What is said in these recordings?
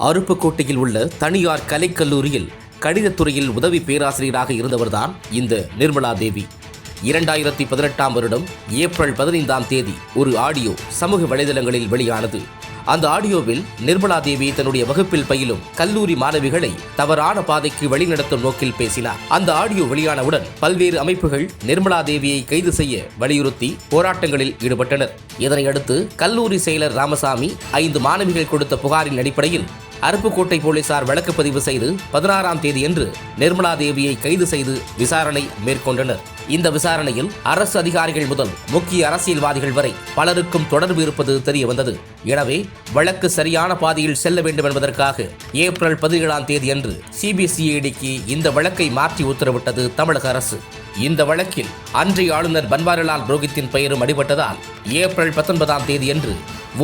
அருப்புக்கோட்டையில் உள்ள தனியார் கலைக்கல்லூரியில் கணிதத்துறையில் உதவி பேராசிரியராக இருந்தவர்தான் இந்த நிர்மலா தேவி. 2018ஆம் வருடம் ஏப்ரல் 15ஆம் தேதி ஒரு ஆடியோ சமூக வலைதளங்களில் வெளியானது. அந்த ஆடியோவில் நிர்மலா தேவி தன்னுடைய வகுப்பில் பயிலும் கல்லூரி மாணவிகளை தவறான பாதைக்கு வழிநடத்தும் நோக்கில் பேசினார். அந்த ஆடியோ வெளியானவுடன் பல்வேறு அமைப்புகள் நிர்மலா தேவியை கைது செய்ய வலியுறுத்தி போராட்டங்களில் ஈடுபட்டனர். இதனையடுத்து கல்லூரி செயலர் ராமசாமி 5 மாணவிகள் கொடுத்த புகாரின் அடிப்படையில் அருப்புக்கோட்டை போலீசார் வழக்கு பதிவு செய்து 16ஆம் தேதியன்று நிர்மலா தேவியை கைது செய்து விசாரணை மேற்கொண்டனர். இந்த விசாரணையில் அரசு அதிகாரிகள் முதல் முக்கிய அரசியல்வாதிகள் வரை பலருக்கும் தொடர்பு இருப்பது தெரியவந்தது. எனவே வழக்கு சரியான பாதையில் செல்ல வேண்டும் என்பதற்காக ஏப்ரல் 17ஆம் தேதியன்று சிபிசிஐடிக்கு இந்த வழக்கை மாற்றி உத்தரவிட்டது தமிழக அரசு. இந்த வழக்கில் அன்றைய ஆளுநர் பன்வாரிலால் புரோஹித்தின் பெயரும் அடிபட்டதால் ஏப்ரல் 19ஆம் தேதியன்று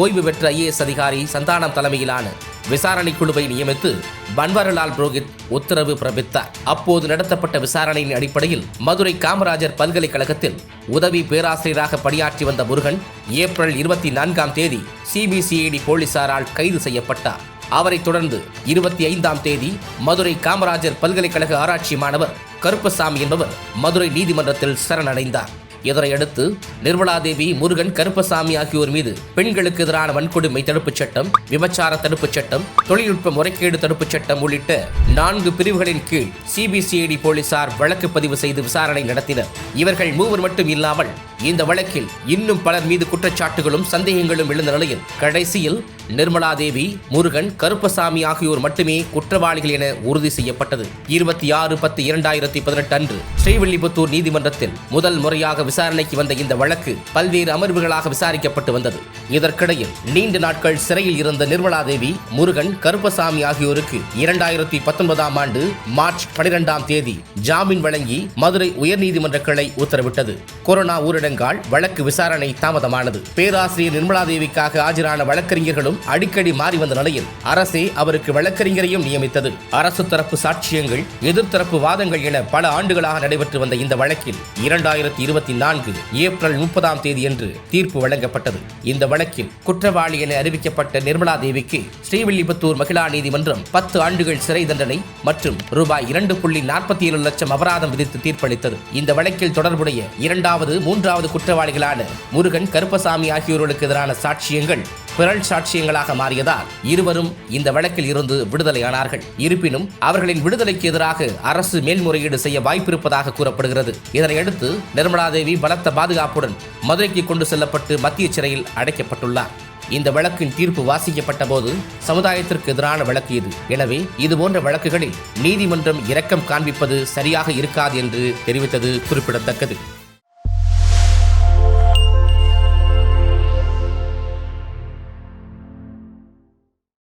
ஓய்வு பெற்ற ஐஏஎஸ் அதிகாரி சந்தானம் தலைமையிலான விசாரணை குழுவை நியமித்து பன்வாரிலால் புரோஹித் உத்தரவு பிறப்பித்தார். அப்போது நடத்தப்பட்ட விசாரணையின் அடிப்படையில் மதுரை காமராஜர் பல்கலைக்கழகத்தில் உதவி பேராசிரியராக பணியாற்றி வந்த முருகன் ஏப்ரல் 24ஆம் தேதி சிபிசிஐடி போலீசாரால் கைது செய்யப்பட்டார். அவரைத் தொடர்ந்து 25ஆம் தேதி மதுரை காமராஜர் பல்கலைக்கழக ஆராய்ச்சி மாணவர் கருப்பசாமி என்பவர் மதுரை நீதிமன்றத்தில் சரணடைந்தார். இதனையடுத்து நிர்மலா தேவி, முருகன், கருப்பசாமி ஆகியோர் மீது பெண்களுக்கு எதிரான வன்கொடுமை தடுப்புச் சட்டம், விபச்சார தடுப்புச் சட்டம், தொழில்நுட்ப முறைகேடு தடுப்புச் சட்டம் உள்ளிட்ட 4 பிரிவுகளின் கீழ் சிபிசிஐடி போலீசார் வழக்கு பதிவு செய்து விசாரணை நடத்தினர். இவர்கள் 3 மட்டும் இல்லாமல் இந்த வழக்கில் இன்னும் பலர் மீது குற்றச்சாட்டுகளும் சந்தேகங்களும் எழுந்த நிலையில் கடைசியில் நிர்மலா தேவி, முருகன், கருப்பசாமி ஆகியோர் மட்டுமே குற்றவாளிகள் என உறுதி செய்யப்பட்டது. 26/10/2018 அன்று ஸ்ரீவில்லிபுத்தூர் நீதிமன்றத்தில் முதல் முறையாக விசாரணைக்கு வந்த இந்த வழக்கு பல்வேறு அமர்வுகளாக விசாரிக்கப்பட்டு வந்தது. இதற்கிடையில் நீண்ட நாட்கள் சிறையில் இருந்த நிர்மலா தேவி, முருகன், கருப்பசாமி ஆகியோருக்கு 2019ஆம் ஆண்டு மார்ச் 12ஆம் தேதி ஜாமீன் வழங்கி மதுரை உயர்நீதிமன்ற கிளை உத்தரவிட்டது. கொரோனா ஊரடங்கால் வழக்கு விசாரணை தாமதமானது. பேராசிரியர் நிர்மலா தேவிக்காக ஆஜரான வழக்கறிஞர்களும் அடிக்கடி மாறி வந்த நிலையில் அரசே அவருக்கு வழக்கறிஞரையும் நியமித்தது. அரசு தரப்பு சாட்சியங்கள், எதிர்த்தரப்பு வாதங்கள் என பல ஆண்டுகளாக நடைபெற்று வந்த இந்த வழக்கில் 2024 ஏப்ரல் 30ஆம் தேதியன்று தீர்ப்பு வழங்கப்பட்டது. இந்த வழக்கில் குற்றவாளி என அறிவிக்கப்பட்ட நிர்மலா தேவிக்கு ஸ்ரீவில்லிபுத்தூர் மகிழா நீதிமன்றம் 10 ஆண்டுகள் சிறை தண்டனை மற்றும் ரூபாய் 2.47 லட்சம் அபராதம் விதித்து தீர்ப்பளித்தது. இந்த வழக்கில் தொடர்புடைய 2வது, 3வது குற்றவாளிகளான முருகன், கருப்பசாமி ஆகியோருக்கு எதிரான சாட்சியங்கள் பிறல் சாட்சியங்களாக மாறியதால் இருவரும் இந்த வழக்கில் இருந்து விடுதலையானார்கள். இருப்பினும் அவர்களின் விடுதலைக்கு எதிராக அரசு மேல்முறையீடு செய்ய வாய்ப்பிருப்பதாக கூறப்படுகிறது. இதனையடுத்து நிர்மலா தேவி பலத்த பாதுகாப்புடன் மதுரைக்கு கொண்டு செல்லப்பட்டு மத்திய சிறையில் அடைக்கப்பட்டுள்ளார். இந்த வழக்கின் தீர்ப்பு வாசிக்கப்பட்ட போது சமுதாயத்திற்கு எதிரான வழக்கு இது. எனவே இதுபோன்ற வழக்குகளில் நீதிமன்றம் இரக்கம் காண்பிப்பது சரியாக இருக்காது என்று தெரிவித்தது குறிப்பிடத்தக்கது.